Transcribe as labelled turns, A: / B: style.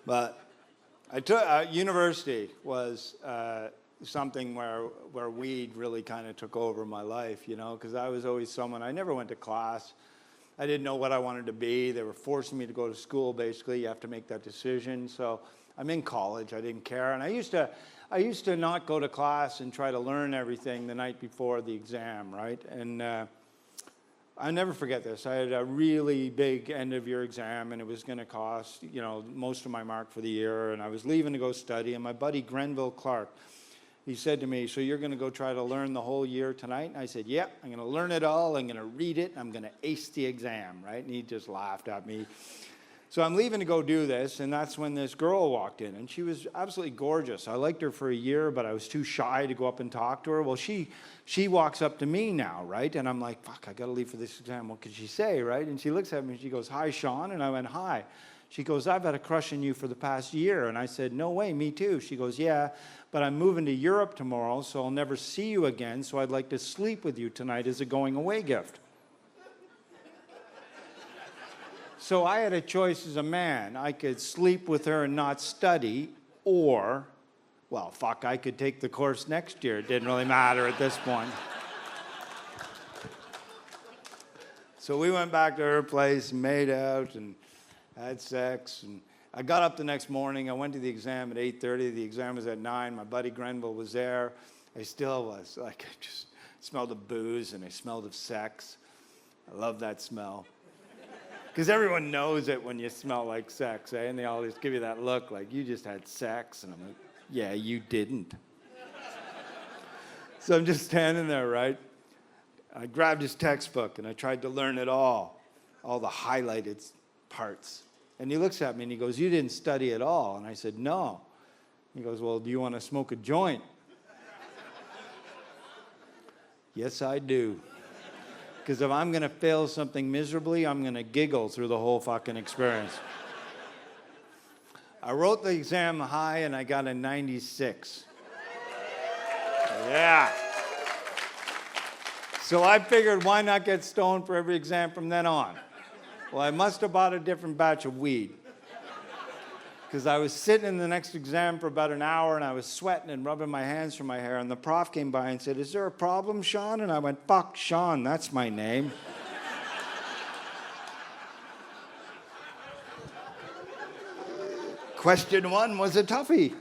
A: But I took university was something where weed really kind of took over my life, you know, because I was always someone, I never went to class. I didn't know what I wanted to be. They were forcing me to go to school, basically. You have to make that decision. So I'm in college. I didn't care. And I used to not go to class and try to learn everything the night before the exam, right? And I never forget this. I had a really big end of year exam, and it was going to cost, you know, most of my mark for the year. And I was leaving to go study, and my buddy Grenville Clark, he said to me, so you're going to go try to learn the whole year tonight? And I said, yep, I'm going to learn it all. I'm going to read it. And I'm going to ace the exam, right? And he just laughed at me. So I'm leaving to go do this, and that's when this girl walked in, and she was absolutely gorgeous. I liked her for a year, but I was too shy to go up and talk to her. Well, she walks up to me now, right? And I'm like, fuck, I got to leave for this exam. What could she say, right? And she looks at me, and she goes, hi, Sean. And I went, hi. She goes, I've had a crush on you for the past year. And I said, no way, me too. She goes, yeah, but I'm moving to Europe tomorrow, so I'll never see you again, so I'd like to sleep with you tonight as a going-away gift. So I had a choice as a man. I could sleep with her and not study, or, well, fuck, I could take the course next year. It didn't really matter at this point. So we went back to her place, made out, and had sex. And I got up the next morning. I went to the exam at 8:30. The exam was at 9. My buddy Grenville was there. I still was. Like, I just smelled of booze, and I smelled of sex. I love that smell. Because everyone knows it when you smell like sex, eh? And they always give you that look like, you just had sex. And I'm like, yeah, you didn't. So I'm just standing there, right? I grabbed his textbook, and I tried to learn it all the highlighted parts. And he looks at me, and he goes, you didn't study at all. And I said, no. He goes, well, do you want to smoke a joint? Yes, I do. Because if I'm going to fail something miserably, I'm going to giggle through the whole fucking experience. I wrote the exam high, and I got a 96. Yeah. So I figured, why not get stoned for every exam from then on? Well, I must have bought a different batch of weed. Because I was sitting in the next exam for about an hour, and I was sweating and rubbing my hands through my hair, and the prof came by and said, is there a problem, Sean? And I went, fuck, Sean, that's my name. Question 1 was a toughie.